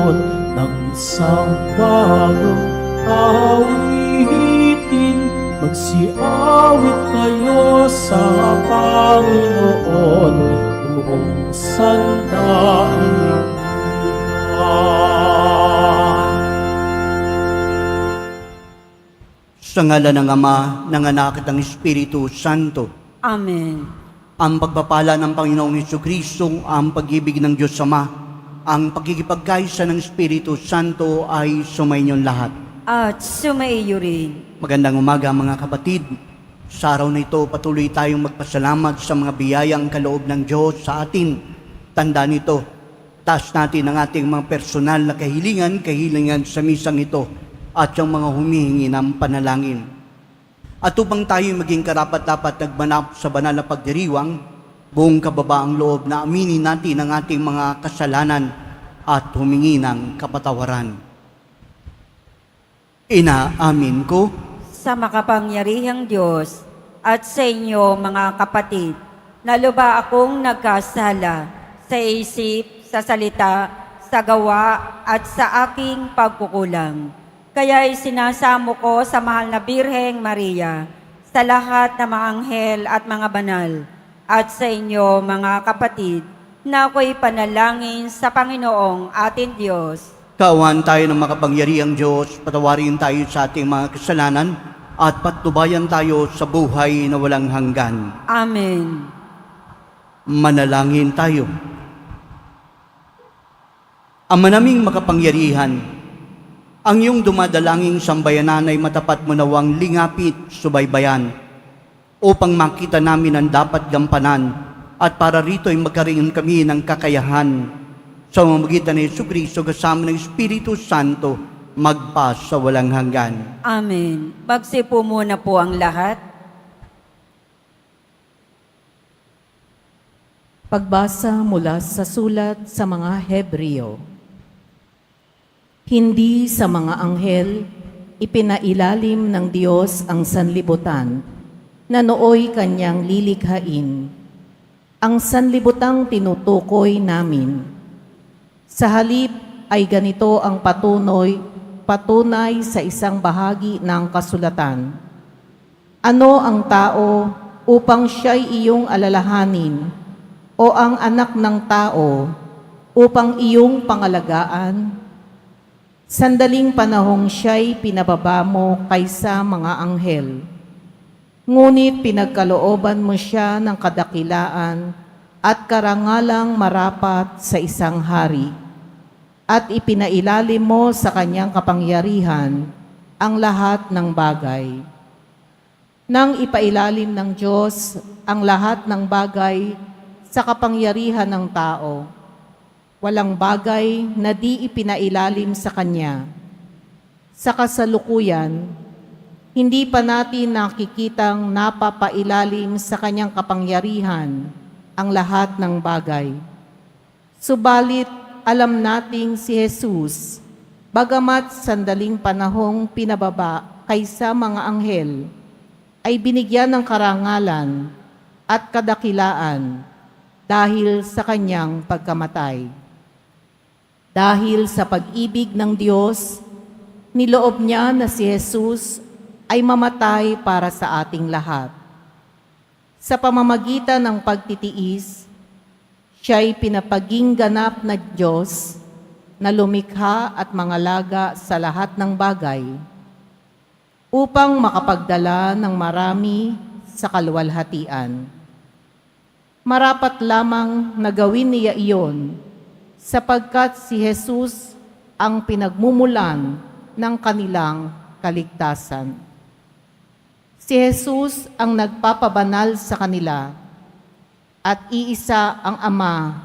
Panginoon ng isang bagong awitin. Magsiawit kayo sa Panginoon, buong sandaigdigan. Sa ngalan ng Ama, ng Anak at ng Espiritu Santo. Amen. Ang pagpapala ng Panginoong Jesucristo, ang pag-ibig ng Diyos Ama, ang pagkikipagkaisa ng Espiritu Santo ay sumainyong lahat. At sumaiyo rin. Magandang umaga mga kapatid. Sa araw na ito, patuloy tayong magpasalamat sa mga biyayang kaloob ng Diyos sa atin. Tandaan nito, taas natin ang ating mga personal na kahilingan sa misang ito at yung mga humihingi ng panalangin. At upang tayo maging karapat-dapat nagmanap sa banal na pagdiriwang, buong kababaang loob na aminin natin ang ating mga kasalanan at humingi ng kapatawaran. Inaamin ko Sa makapangyarihang Diyos at sa inyo mga kapatid, na luba akong nagkasala sa isip, sa salita, sa gawa at sa aking pagkukulang. Kaya isinasamo ko sa mahal na Birheng Maria, sa lahat ng mga anghel at mga banal, at sa inyo mga kapatid, na ako'y panalangin sa Panginoong ating Diyos. Kaawaan tayo ng makapangyarihang Diyos, patawarin tayo sa ating mga kasalanan, at patnubayan tayo sa buhay na walang hanggan. Amen. Manalangin tayo. Ama naming makapangyarihan, ang iyong dumadalangin sambayanan ay matapat mo nawang lingapit, subaybayan, upang makita namin ang dapat gampanan, at para rito ay magkaroon kami ng kakayahan sa pamamagitan ni Jesucristo kasama ng Espiritu Santo, magpa sa walang hanggan. Amen. Magsipo muna po ang lahat. Pagbasa mula sa sulat sa mga Hebreo. Hindi sa mga anghel ipinailalim ng Diyos ang sanlibutan na nooy kanyang lilikhain. Ang sanlibutang tinutukoy namin. Sa halip ay ganito ang patunay sa isang bahagi ng kasulatan. Ano ang tao upang siya'y iyong alalahanin, o ang anak ng tao upang iyong pangalagaan? Sandaling panahong siya'y pinababa mo kaysa mga anghel. Ngunit pinagkalooban mo siya ng kadakilaan at karangalang marapat sa isang hari. At ipinailalim mo sa kanyang kapangyarihan ang lahat ng bagay. Nang ipailalim ng Diyos ang lahat ng bagay sa kapangyarihan ng tao, walang bagay na di ipinailalim sa Kanya. Sa kasalukuyan, hindi pa natin nakikitang napapailalim sa Kanyang kapangyarihan ang lahat ng bagay. Subalit, alam nating si Jesus, bagamat sandaling panahong pinababa kaysa mga anghel, ay binigyan ng karangalan at kadakilaan dahil sa kanyang pagkamatay. Dahil sa pag-ibig ng Diyos, niloob niya na si Jesus ay mamatay para sa ating lahat. Sa pamamagitan ng pagtitiis, siya'y pinapaging ganap na Diyos na lumikha at mangalaga sa lahat ng bagay upang makapagdala ng marami sa kaluwalhatian. Marapat lamang na gawin niya iyon sapagkat si Jesus ang pinagmumulan ng kanilang kaligtasan. Si Jesus ang nagpapabanal sa kanila at iisa ang Ama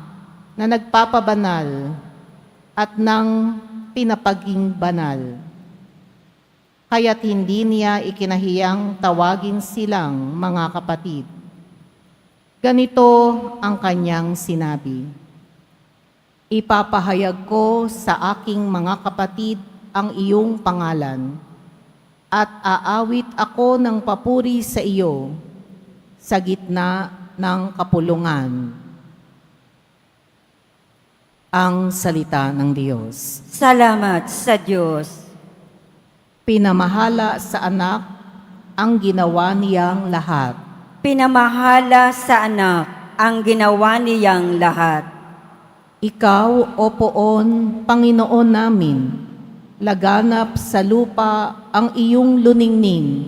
na nagpapabanal at nang pinapaging banal. Kaya't hindi niya ikinahiyang tawagin silang mga kapatid. Ganito ang kanyang sinabi, "Ipapahayag ko sa aking mga kapatid ang iyong pangalan, at aawit ako ng papuri sa iyo sa gitna ng kapulungan." Ang salita ng Diyos. Salamat sa Diyos. Pinamahala sa anak ang ginawa niyang lahat. Pinamahala sa anak ang ginawa niyang lahat. Ikaw, O Poon, Panginoon namin, laganap sa lupa ang iyong luningning.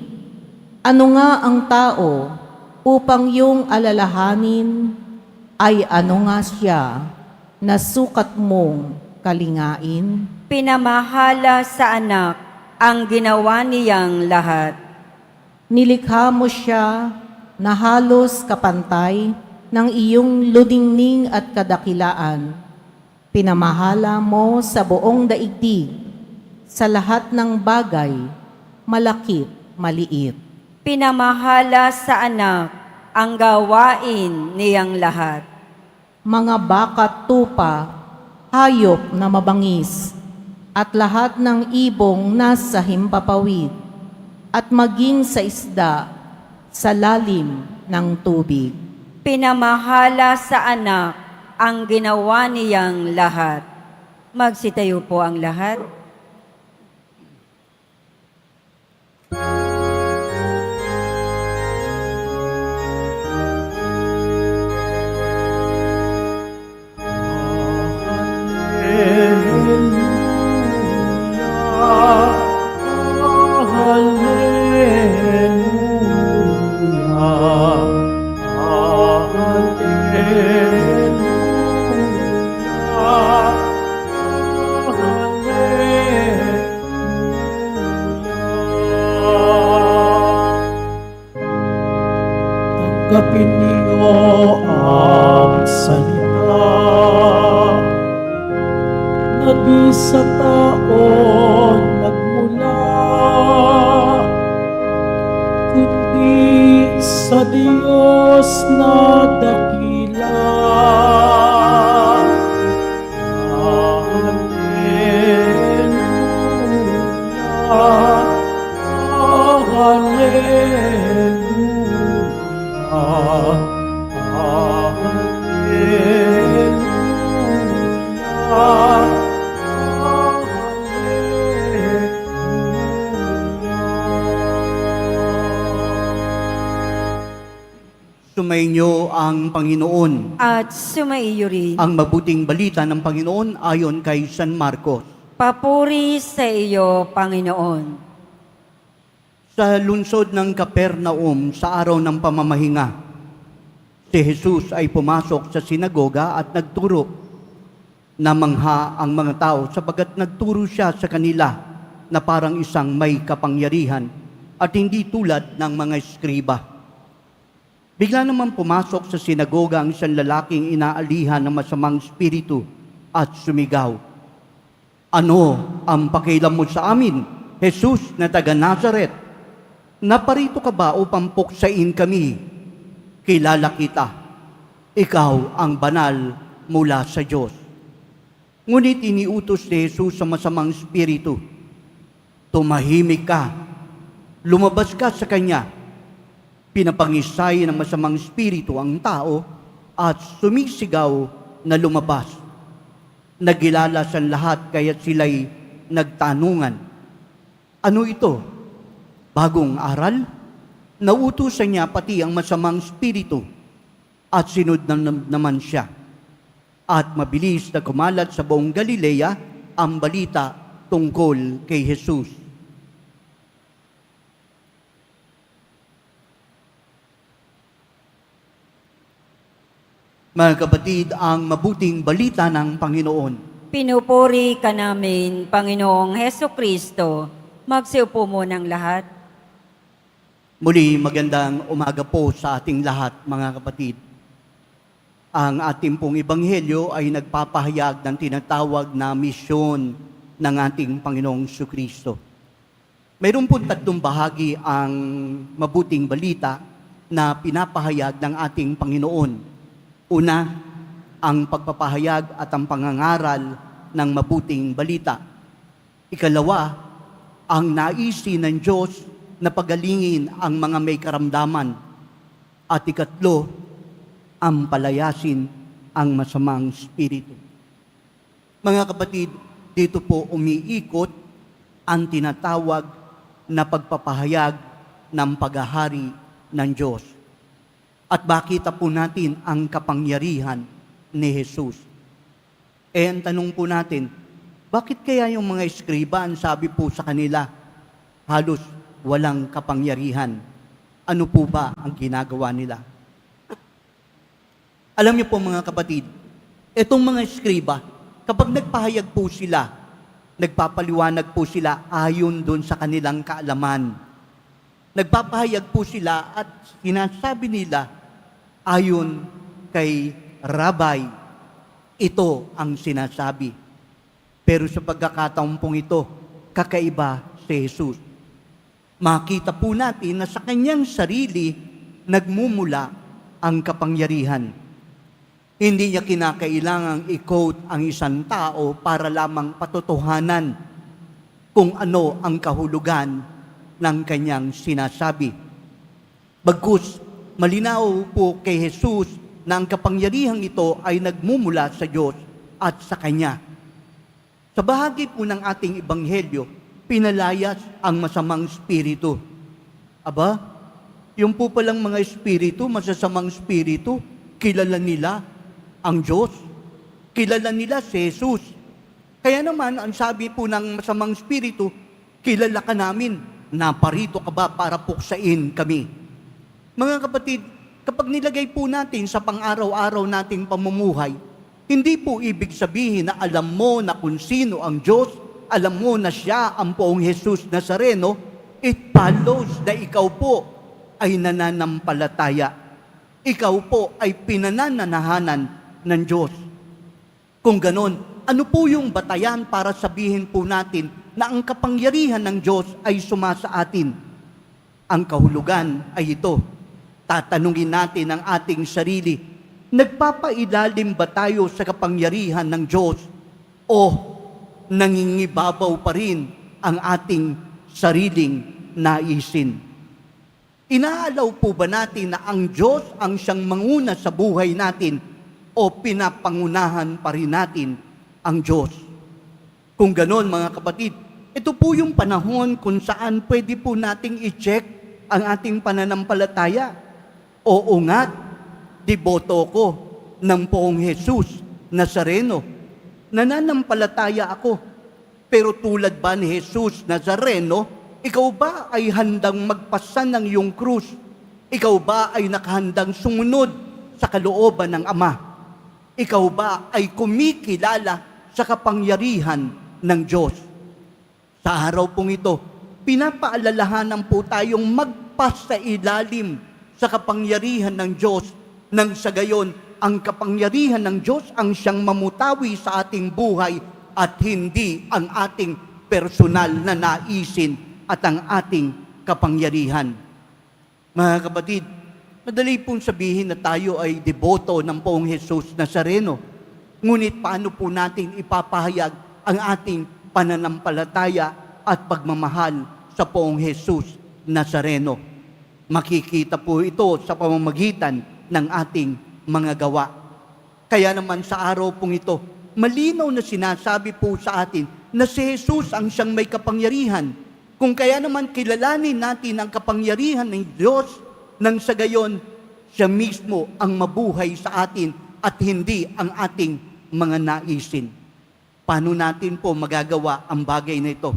Ano nga ang tao upang iyong alalahanin, ay ano nga siya na sukat mong kalingain? Pinamahala sa anak ang ginawa niyang lahat. Nilikha mo siya na halos kapantay ng iyong luningning at kadakilaan. Pinamahala mo sa buong daigdig, sa lahat ng bagay, malakit, maliit. Pinamahala sa anak ang gawain niyang lahat. Mga bakat tupa, hayop na mabangis, at lahat ng ibong nasa himpapawid, at maging sa isda sa lalim ng tubig. Pinamahala sa anak ang ginawa niyang lahat. Magsitayo po ang lahat. Tanggapin niyo ang salita na di sa taon nagmula, kundi sa Diyos na dakila. Sumainyo ang Panginoon. At sumaiyo rin. Ang mabuting balita ng Panginoon ayon kay San Marcos. Papuri sa iyo, Panginoon. Sa lungsod ng Capernaum sa araw ng pamamahinga, si Jesus ay pumasok sa sinagoga at nagturo. Namangha ang mga tao sapagat nagturo siya sa kanila na parang isang may kapangyarihan at hindi tulad ng mga eskriba. Bigla naman pumasok sa sinagoga ang isang lalaking inaalihan ng masamang espiritu at sumigaw, "Ano ang pakialam mo sa amin, Jesus na taga Nazaret? Naparito ka ba upang puksain kami? Kilala kita. Ikaw ang banal mula sa Diyos." Ngunit iniutos ni Jesus sa masamang espiritu, "Tumahimik ka. Lumabas ka sa kanya." Pinapangisay ng masamang espiritu ang tao at sumisigaw na lumabas. Nagilalas ang lahat kaya't sila'y nagtanungan, "Ano ito? Bagong aral?" Nautusan niya pati ang masamang espiritu at sinunod naman siya. At mabilis na kumalat sa buong Galilea ang balita tungkol kay Jesus. Mga kapatid, ang mabuting balita ng Panginoon. Pinupuri ka namin, Panginoong Heso Kristo. Magsiupo mo ng lahat. Muli, magandang umaga po sa ating lahat, mga kapatid. Ang ating pong ebanghelyo ay nagpapahayag ng tinatawag na misyon ng ating Panginoong Kristo. Mayroon po tatlong bahagi ang mabuting balita na pinapahayag ng ating Panginoon. Una, ang pagpapahayag at ang pangangaral ng mabuting balita. Ikalawa, ang naisin ng Diyos na pagalingin ang mga may karamdaman. At ikatlo, ang palayasin ang masamang espiritu. Mga kapatid, dito po umiikot ang tinatawag na pagpapahayag ng paghahari ng Diyos. At makita po natin ang kapangyarihan ni Jesus. Ang tanong po natin, bakit kaya yung mga eskriba, ang sabi po sa kanila, halos walang kapangyarihan? Ano po ba ang ginagawa nila? Alam niyo po mga kapatid, itong mga eskriba, kapag nagpahayag po sila, nagpapaliwanag po sila ayon doon sa kanilang kaalaman. Nagpapahayag po sila at sinasabi nila ayon kay Rabbi, ito ang sinasabi. Pero sa pagkakataon pong ito, kakaiba si Jesus. Makita po natin na sa kanyang sarili nagmumula ang kapangyarihan. Hindi niya kinakailangang i-quote ang isang tao para lamang patotohanan kung ano ang kahulugan ng kanyang sinasabi. Bagkus, malinaw po kay Jesus na ang kapangyarihang ito ay nagmumula sa Diyos at sa Kanya. Sa bahagi po ng ating ebanghelyo, pinalayas ang masamang espiritu. Aba, yung po palang mga espiritu, masasamang espiritu, kilala nila ang Diyos. Kilala nila si Jesus. Kaya naman, ang sabi po ng masamang espiritu, kilala ka namin, naparito ka ba para puksain kami? Mga kapatid, kapag nilagay po natin sa pang-araw-araw nating pamumuhay, hindi po ibig sabihin na alam mo na kung sino ang Diyos, alam mo na siya ang poong Jesus Nazareno, it follows na ikaw po ay nananampalataya. Ikaw po ay pinananahanan ng Diyos. Kung ganon, ano po yung batayan para sabihin po natin na ang kapangyarihan ng Diyos ay sumasa atin? Ang kahulugan ay ito. Tatanungin natin ang ating sarili, nagpapailalim ba tayo sa kapangyarihan ng Diyos o nangingibabaw pa rin ang ating sariling naisin? Inaalaw po ba natin na ang Diyos ang siyang manguna sa buhay natin o pinapangunahan pa rin natin ang Diyos? Kung ganon mga kapatid, ito po yung panahon kung saan pwede po nating i-check ang ating pananampalataya. Oo nga, deboto ko ng poong Jesus Nazareno. Nananampalataya ako. Pero tulad ba ni Jesus Nazareno, ikaw ba ay handang magpasan ng iyong krus? Ikaw ba ay nakahandang sumunod sa kalooban ng Ama? Ikaw ba ay kumikilala sa kapangyarihan ng Diyos? Sa araw pong ito, pinapaalalahanan po tayong magpasailalim sa kapangyarihan ng Diyos, nang sa gayon, ang kapangyarihan ng Diyos ang siyang mamutawi sa ating buhay at hindi ang ating personal na naisin at ang ating kapangyarihan. Mga kapatid, madali pong sabihin na tayo ay deboto ng poong Jesus Nazareno. Ngunit paano po natin ipapahayag ang ating pananampalataya at pagmamahal sa poong Jesus Nazareno? Makikita po ito sa pamamagitan ng ating mga gawa. Kaya naman sa araw pong ito, malinaw na sinasabi po sa atin na si Jesus ang siyang may kapangyarihan. Kung kaya naman kilalanin natin ang kapangyarihan ng Diyos, nang sa gayon, siya mismo ang mabuhay sa atin at hindi ang ating mga naisin. Paano natin po magagawa ang bagay na ito?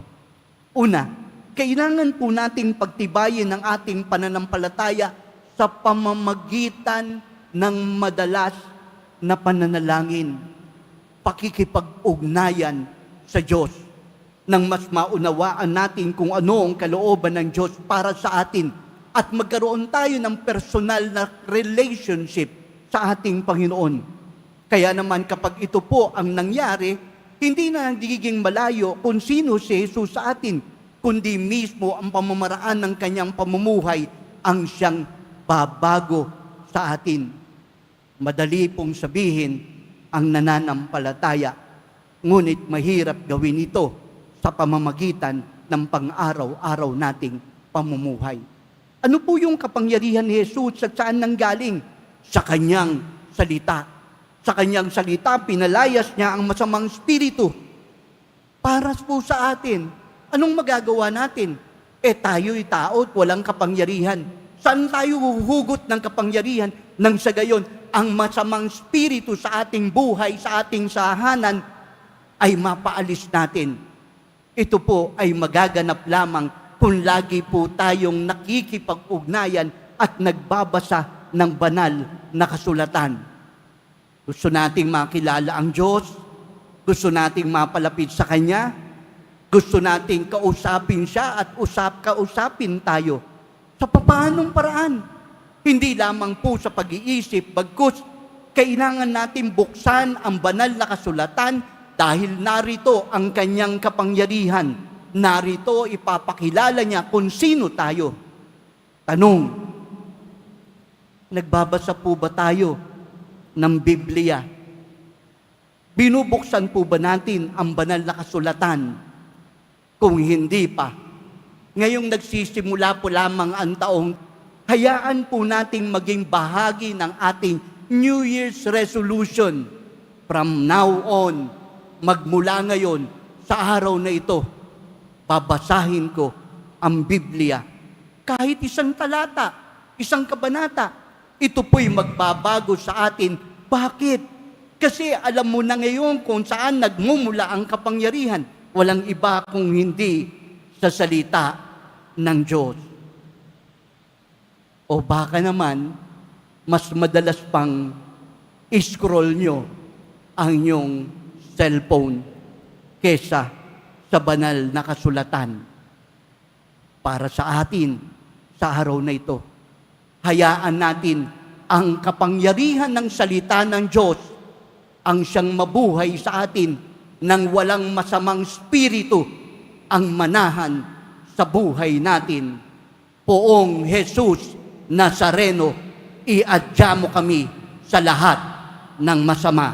Una, kailangan po nating pagtibayin ang ating pananampalataya sa pamamagitan ng madalas na pananalangin, pakikipag-ugnayan sa Diyos, nang mas maunawaan natin kung ano ang kalooban ng Diyos para sa atin at magkaroon tayo ng personal na relationship sa ating Panginoon. Kaya naman kapag ito po ang nangyari, hindi na nagiging malayo kung sino si Jesus sa atin, kundi mismo ang pamamaraan ng kanyang pamumuhay ang siyang babago sa atin. Madali pong sabihin ang nananampalataya, ngunit mahirap gawin ito sa pamamagitan ng pang-araw-araw nating pamumuhay. Ano po yung kapangyarihan ni Jesus at saan nanggaling? Sa kanyang salita. Sa kanyang salita, pinalayas niya ang masamang espiritu. Para po sa atin, anong magagawa natin? Tayo'y tao at walang kapangyarihan. Saan tayo huhugot ng kapangyarihan? Nang sa gayon, ang masamang espiritu sa ating buhay, sa ating sahanan, ay mapaalis natin. Ito po ay magaganap lamang kung lagi po tayong nakikipag-ugnayan at nagbabasa ng banal na kasulatan. Gusto nating makilala ang Diyos, gusto nating mapalapit sa Kanya, gusto nating kausapin Siya at kausapin tayo. Sa paanong paraan? Hindi lamang po sa pag-iisip, bagkus kailangan natin buksan ang banal na kasulatan dahil narito ang Kanyang kapangyarihan. Narito ipapakilala Niya kung sino tayo. Tanong, nagbabasa po ba tayo ng Biblia? Binubuksan po ba natin ang banal na kasulatan? Kung hindi pa, ngayong nagsisimula po lamang ang taong, hayaan po nating maging bahagi ng ating New Year's resolution. From now on, magmula ngayon, sa araw na ito, babasahin ko ang Biblia. Kahit isang talata, isang kabanata, ito po'y magbabago sa atin. Bakit? Kasi alam mo na ngayon kung saan nagmumula ang kapangyarihan. Walang iba kung hindi sa salita ng Diyos. O baka naman, mas madalas pang scroll nyo ang inyong cellphone kesa sa banal na kasulatan. Para sa atin, sa araw na ito, hayaan natin ang kapangyarihan ng salita ng Diyos ang siyang mabuhay sa atin nang walang masamang espiritu ang manahan sa buhay natin. Poong Jesus Nazareno, iadya mo kami sa lahat ng masama.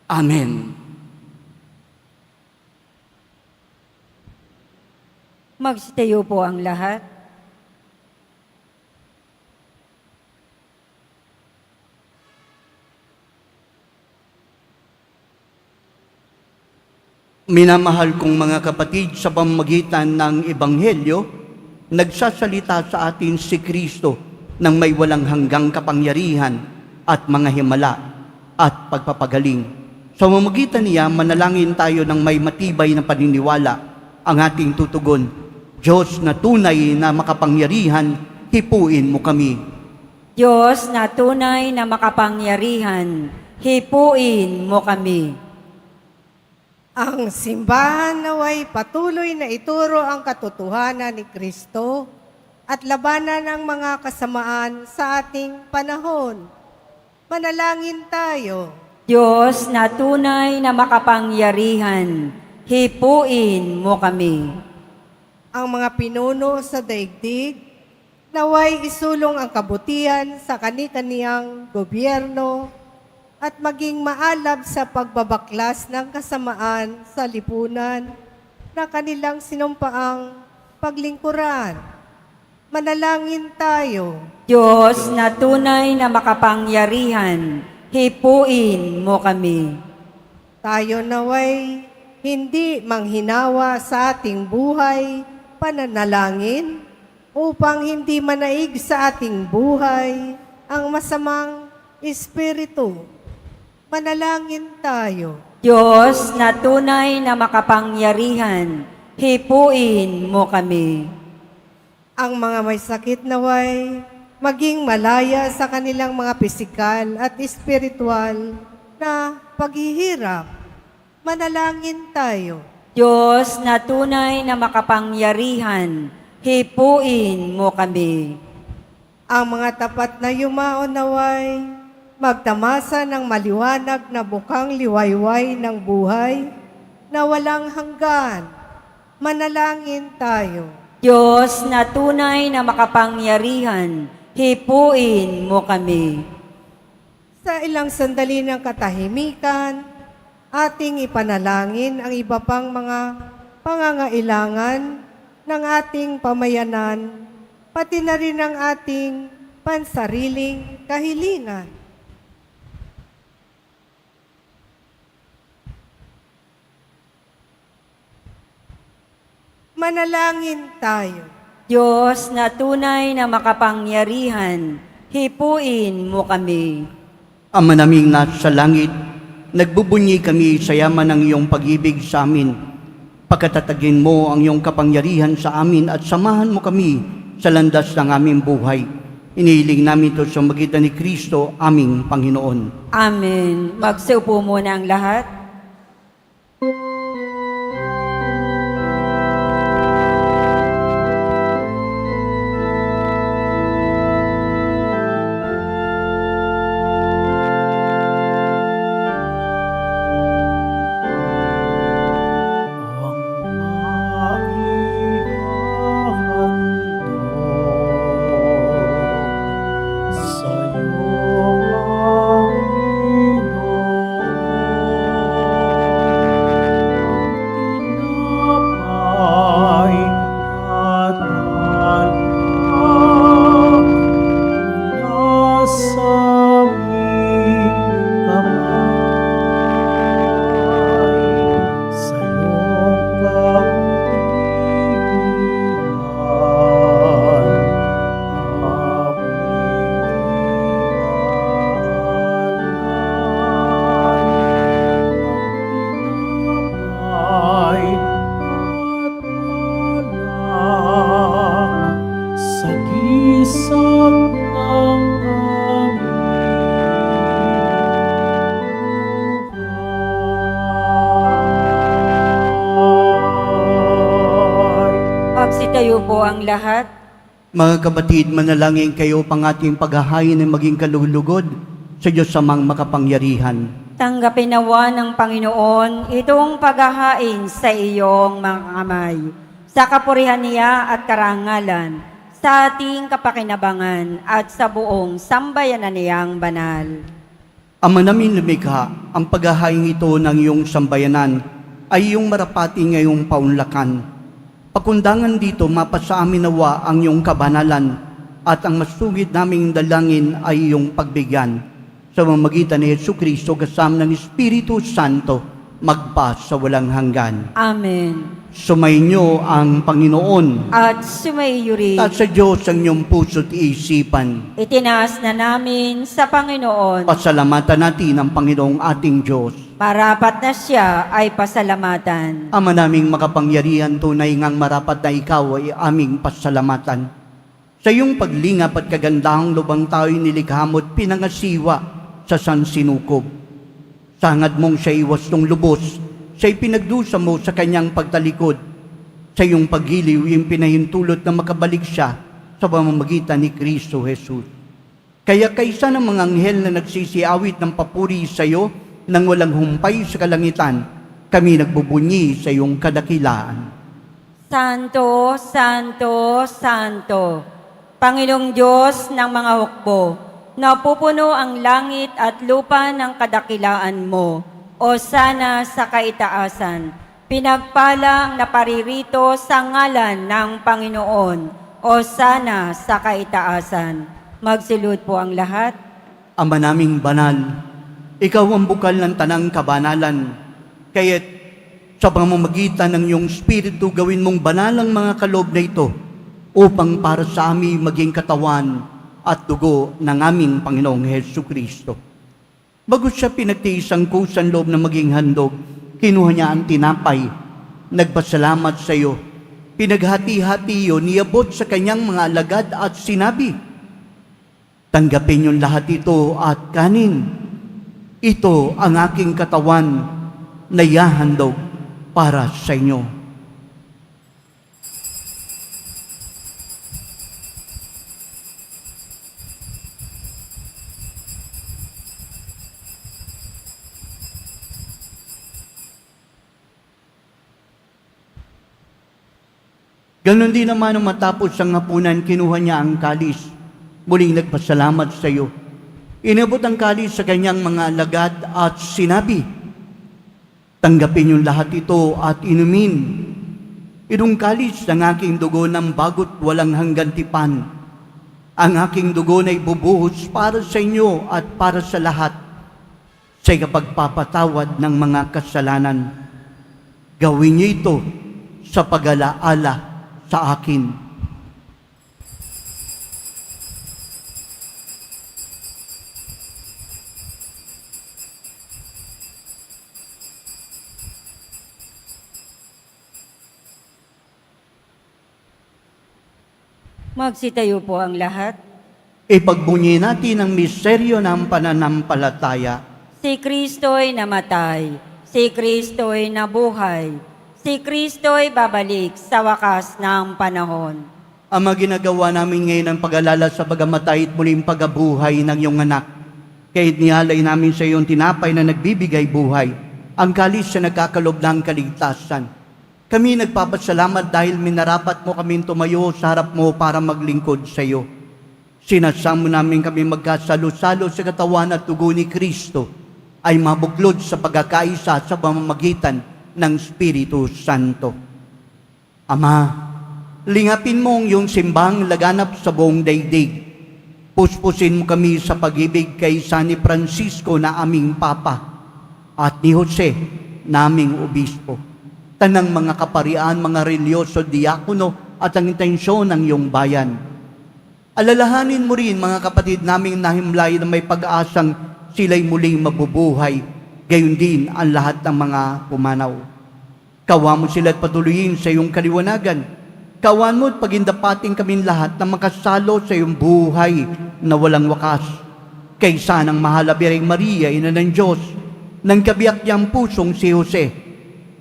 Amen. Magstayo po ang lahat. Minamahal kong mga kapatid, sa pamamagitan ng Ebanghelyo, nagsasalita sa atin si Kristo ng may walang hanggang kapangyarihan at mga himala at pagpapagaling. Sa pamamagitan niya, manalangin tayo ng may matibay na paniniwala. Ang ating tutugon, Diyos na tunay na makapangyarihan, hipuin mo kami. Diyos na tunay na makapangyarihan, hipuin mo kami. Ang simbahan naway patuloy na ituro ang katotohanan ni Kristo at labanan ang mga kasamaan sa ating panahon. Manalangin tayo. Diyos na tunay na makapangyarihan, hipuin mo kami. Ang mga pinuno sa daigdig, naway isulong ang kabutihan sa kani-kaniyang gobyerno at maging maalab sa pagbabaklas ng kasamaan sa lipunan na kanilang sinumpaang paglingkuran. Manalangin tayo. Diyos na tunay na makapangyarihan, hipuin mo kami. Tayo naway hindi manghinawa sa ating buhay, pananalangin, upang hindi manaig sa ating buhay ang masamang espiritu. Manalangin tayo. Diyos na tunay na makapangyarihan, hipuin mo kami. Ang mga may sakit naway maging malaya sa kanilang mga pisikal at espiritual na paghihirap. Manalangin tayo. Diyos na tunay na makapangyarihan, hipuin mo kami. Ang mga tapat na yumao naway magtamasa ng maliwanag na bukang liwayway ng buhay na walang hanggan. Manalangin tayo. Diyos na tunay na makapangyarihan, hipuin mo kami. Sa ilang sandali ng katahimikan, ating ipanalangin ang iba pang mga pangangailangan ng ating pamayanan, pati na rin ang ating pansariling kahilingan. Manalangin tayo. Diyos na tunay na makapangyarihan, hipuin mo kami. Ama naming nasa langit, nagbubunyi kami sa yaman ng iyong pag-ibig sa amin. Pagkatatagin mo ang iyong kapangyarihan sa amin at samahan mo kami sa landas ng aming buhay. Inihiling namin ito sa magitan ni Kristo, aming Panginoon. Amen. Magsiupo muna ang lahat. Magsitayo po ang lahat. Mga kapatid, manalangin kayo pang ating paghahain ay maging kalulugod sa Diyos samang makapangyarihan. Tanggapin nawa ng Panginoon itong paghahain sa iyong mga kamay, sa kapurihan niya at karangalan, sa ating kapakinabangan at sa buong sambayanan niyang banal. Ama namin lumikha, ang paghahain ito ng iyong sambayanan ay iyong marapati ngayong paunlakan. Pakundangan dito, mapasa amin nawa ang iyong kabanalan at ang masugid naming dalangin ay iyong pagbigyan. Sa mamagitan ni Jesucristo kasama ng Espiritu Santo, magpa sa walang hanggan. Amen. Sumainyo ang Panginoon At sumaiyo rin. at sa Diyos ang iyong puso't isipan. Itinaas na namin sa Panginoon. Pasalamatan natin ang Panginoong ating Diyos. Marapat na siya ay pasalamatan. Ama naming makapangyarihan, tunay ngang marapat na ikaw ay aming pasalamatan. Sa iyong paglingap at kagandahang lubang tayo'y nilikha mo't pinangasiwa sa sansinukob. Sangad mong siya iwas ng lubos, siya'y pinagdusa mo sa kanyang pagtalikod. Sa iyong paggiliw, yung pinahintulot na makabalik siya sa pamamagitan ni Kristo Jesus. Kaya kaysa ng mga anghel na nagsisiawit ng papuri sa iyo, nang walang humpay sa kalangitan, kami nagbubunyi sa iyong kadakilaan. Santo, Santo, Santo, Panginoong Diyos ng mga hukbo, napupuno ang langit at lupa ng kadakilaan mo, o sana sa kaitaasan. Pinagpala ang naparirito sa ngalan ng Panginoon, o sana sa kaitaasan. Magsilud po ang lahat. Ama naming banal, ikaw ang bukal ng tanang kabanalan, kaya't sa pamamagitan ng iyong Espiritu gawin mong banal ang mga kaloob na ito upang para sa amin maging katawan at dugo ng aming Panginoong Jesucristo. Bagus siya pinagtiis ang kusang loob na maging handog, kinuha niya ang tinapay, nagpasalamat sa iyo, pinaghati-hati iyon, niabot sa kanyang mga alagad at sinabi, tanggapin yung lahat ito at kanin. Ito ang aking katawan na ihahandog para sa inyo. Ganon din naman nung matapos ang hapunan, kinuha niya ang kalis. Muling nagpasalamat sa iyo. Inabot ang kalis sa kanyang mga alagad at sinabi, tanggapin yung lahat ito at inumin. Itong kalis ng aking dugo ng bagot walang hanggan tipan. Ang aking dugo na ibubuhos para sa inyo at para sa lahat sa ikapagpapatawad ng mga kasalanan. Gawin niyo ito sa pag-alaala sa akin. Magsitayo po ang lahat. Ipagbunyi natin ang misteryo ng pananampalataya. Si Kristo'y namatay, si Kristo'y nabuhay, si Kristo'y babalik sa wakas ng panahon. Ang mga ginagawa namin ngayon ang pag-alala sa pagamatay at muling pagabuhay ng iyong anak. Kahit nialay namin sa iyong tinapay na nagbibigay buhay, ang kalis na nagkakalob ng kaligtasan. Kami nagpapasalamat dahil minarapat mo kami tumayo sa harap mo para maglingkod sa iyo. Sinasamo namin kami magkasalo-salo sa katawan at dugo ni Kristo ay mabuklod sa pagkakaisa sa pamamagitan ng Espiritu Santo. Ama, lingapin mo ang iyong simbang laganap sa buong daigdig. Puspusin mo kami sa pag-ibig kay San Francisco na aming Papa at ni Jose naming Obispo. Tanang mga kaparian, mga relyoso, diakono at ang intensyon ng iyong bayan. Alalahanin mo rin mga kapatid naming nahimlay na may pag-asang sila'y muling mabubuhay, gayon din ang lahat ng mga pumanaw. Kawa mo sila at patuloyin sa iyong kaliwanagan. Kawan mo at pagindapating kaming lahat na makasalo sa iyong buhay na walang wakas. Kaysa ng mahal na Birheng Maria, Ina ng Diyos, ng kabiyak niyang pusong si Jose,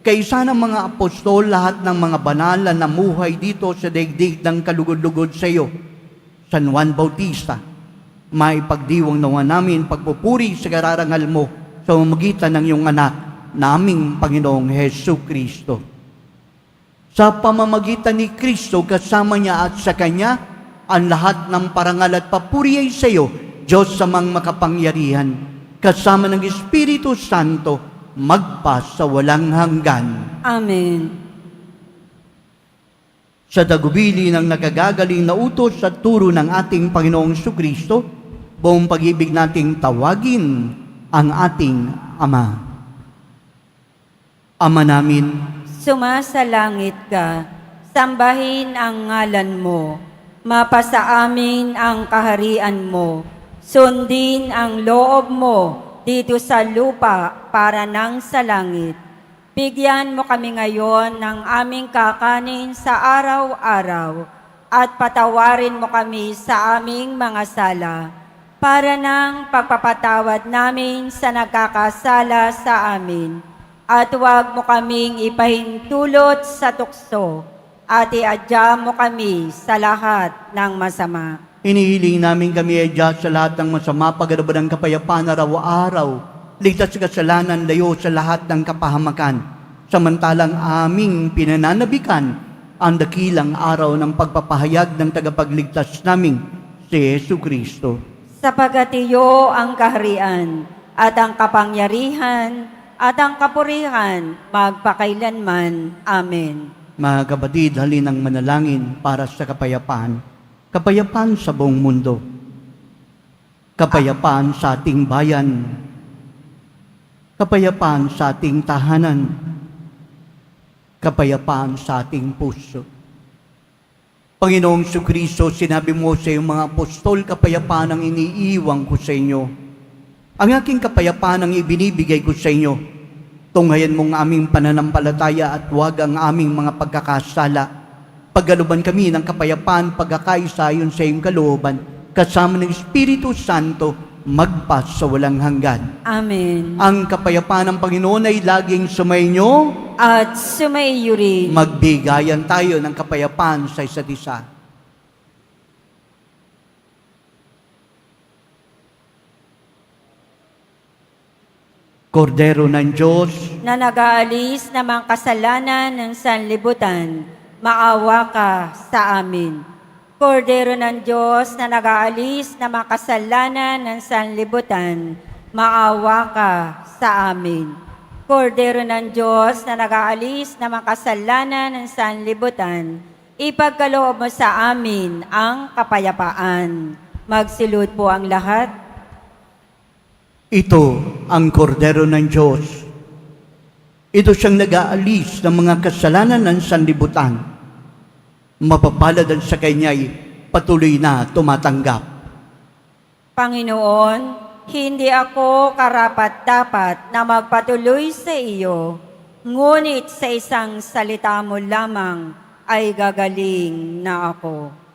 kaysa ng mga apostol, lahat ng mga banal na namuhay dito sa daigdig ng kalugod-lugod sa iyo, San Juan Bautista, maipagdiwang nawa namin pagpupuri sa kararangal mo sa pamamagitan ng iyong anak, naming Panginoong Hesus Kristo. Sa pamamagitan ni Kristo, kasama niya at sa Kanya, ang lahat ng parangal at papuri ay sa iyo, Diyos samang makapangyarihan, kasama ng Espiritu Santo, magpa sa walang hanggan. Amen. Sa dagubili ng nakagagaling na utos at turo ng ating Panginoong Kristo, buong pag-ibig nating tawagin ang ating Ama. Ama namin, Sumasalangit ka, sambahin ang ngalan mo, mapasa amin ang kaharian mo, sundin ang loob mo dito sa lupa para nang sa langit. Bigyan mo kami ngayon ng aming kakanin sa araw-araw at patawarin mo kami sa aming mga sala para nang pagpapatawad namin sa nagkakasala sa amin. At huwag mo kaming ipahintulot sa tukso at iadya mo kami sa lahat ng masama. inihiling namin kami ay Diyos sa lahat ng masama, pagkaraban ng kapayapaan araw-araw, ligtas sa kasalanan, layo sa lahat ng kapahamakan. Samantalang aming pinananabikan ang dakilang araw ng pagpapahayag ng tagapagligtas naming si Hesus Kristo. Sapagat iyo ang kaharian at ang kapangyarihan at ang kapurihan magpakailanman. Amen. Mga kapatid, halinang manalangin para sa kapayapaan. Kapayapaan sa buong mundo. Kapayapaan sa ating bayan. Kapayapaan sa ating tahanan. Kapayapaan sa ating puso. Panginoong Kristo, sinabi mo sa iyong mga apostol, kapayapaan ang iniiwan ko sa inyo. Ang aking kapayapaan ang ibinibigay ko sa inyo. Tunghayan mong aming pananampalataya at huwag ang aming mga pagkakasala. Paggaluban kami ng kapayapaan, pagkakaisa ayon sa iyong kalooban, kasama ng Espiritu Santo, magpas sa walang hanggan. Amen. Ang kapayapaan ng Panginoon ay laging sumainyo. At sumaiyo rin. Magbigayan tayo ng kapayapaan sa isa't isa. Kordero ng Diyos, Na nag-aalis ng mga kasalanan ng sanlibutan, maawa ka sa amin. Kordero ng Diyos na nag-aalis ng mga kasalanan ng sanlibutan, maawa ka sa amin. Kordero ng Diyos na nag-aalis ng mga kasalanan ng sanlibutan, ipagkaloob mo sa amin ang kapayapaan. Magsilud po ang lahat. ito ang Kordero ng Diyos. Ito siyang nag-aalis ng mga kasalanan ng sanlibutan. Mapapalad ang sa kanya'y patuloy na tumatanggap. Panginoon, hindi ako karapat-dapat na magpatuloy sa iyo, ngunit sa isang salita mo lamang ay gagaling na ako.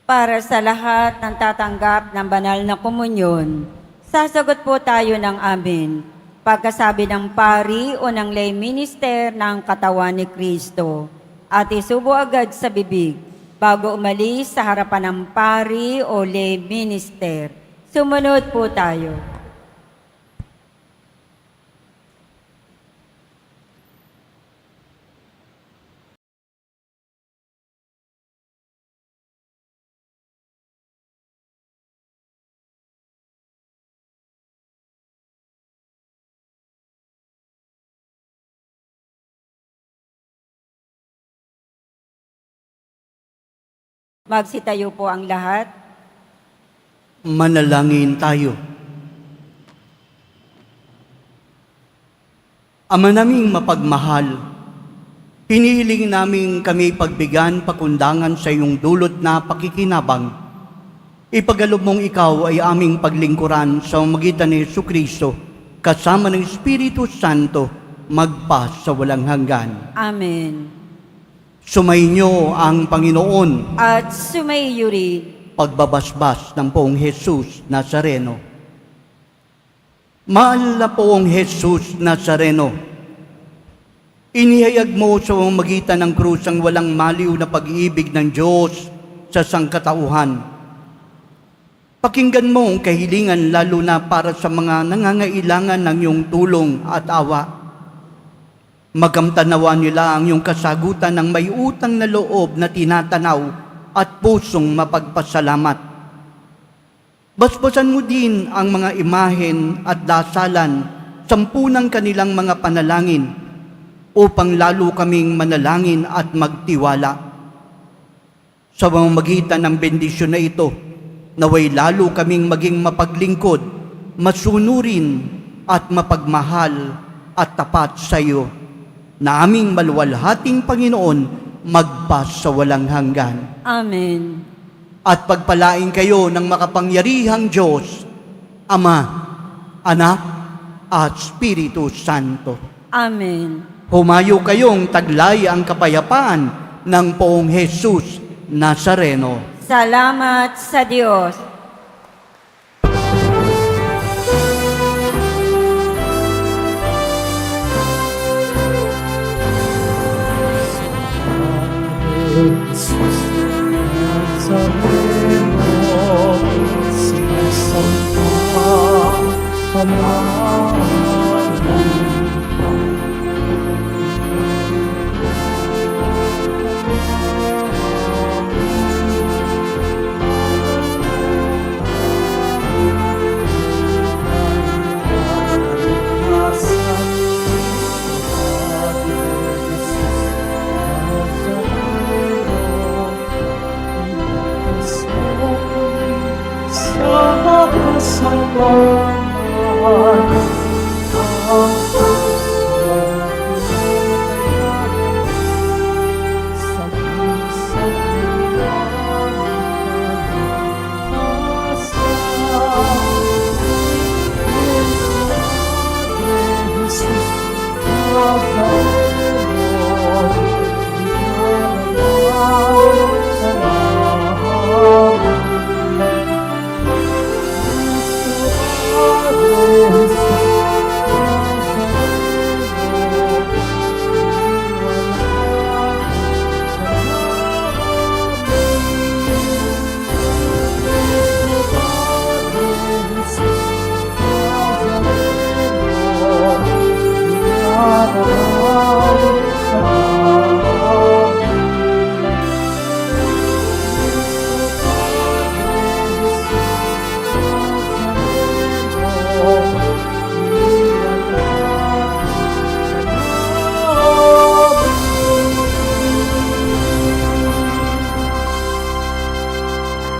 Para sa lahat ng tatanggap ng banal na komunyon, sasagot po tayo ng amin. Pagkasabi ng pari o ng lay minister ng katawan ni Kristo, at isubo agad sa bibig bago umalis sa harapan ng pari o lay minister. Sumunod po tayo. Magsitayo po ang lahat. Manalangin tayo. Ama naming mapagmahal, hinihiling namin kami pagbigyan pakundangan sa iyong dulot na pakikinabang. Ipagalob mong ikaw ay aming paglingkuran sa magitan ni Jesucristo, kasama ng Espiritu Santo, magpa sa walang hanggan. Amen. Sumainyo ang Panginoon, At sumaiyo rin. pagbabasbas ng Poong Jesus Nazareno. Mahal na Poong Jesus Nazareno, inihayag mo sa magitan ng krus ang walang maliw na pag-ibig ng Diyos sa sangkatauhan. Pakinggan mo ang kahilingan lalo na para sa mga nangangailangan ng iyong tulong at awa. Magamtanawa nila ang iyong kasagutan ng may utang na loob na tinatanaw at pusong mapagpasalamat. Basbasan mo din ang mga imahen at dasalan, sampunang kanilang mga panalangin, upang lalo kaming manalangin at magtiwala. Sa pamamagitan ng bendisyon na ito, naway lalo kaming maging mapaglingkod, masunurin at mapagmahal at tapat sa iyo, na aming maluwalhating Panginoon magpa sa walang hanggan. Amen. At pagpalain kayo ng makapangyarihang Diyos, Ama, Anak, at Espiritu Santo. Amen. Humayo kayong taglay ang kapayapaan ng Poong Jesus Nazareno. Salamat sa Diyos.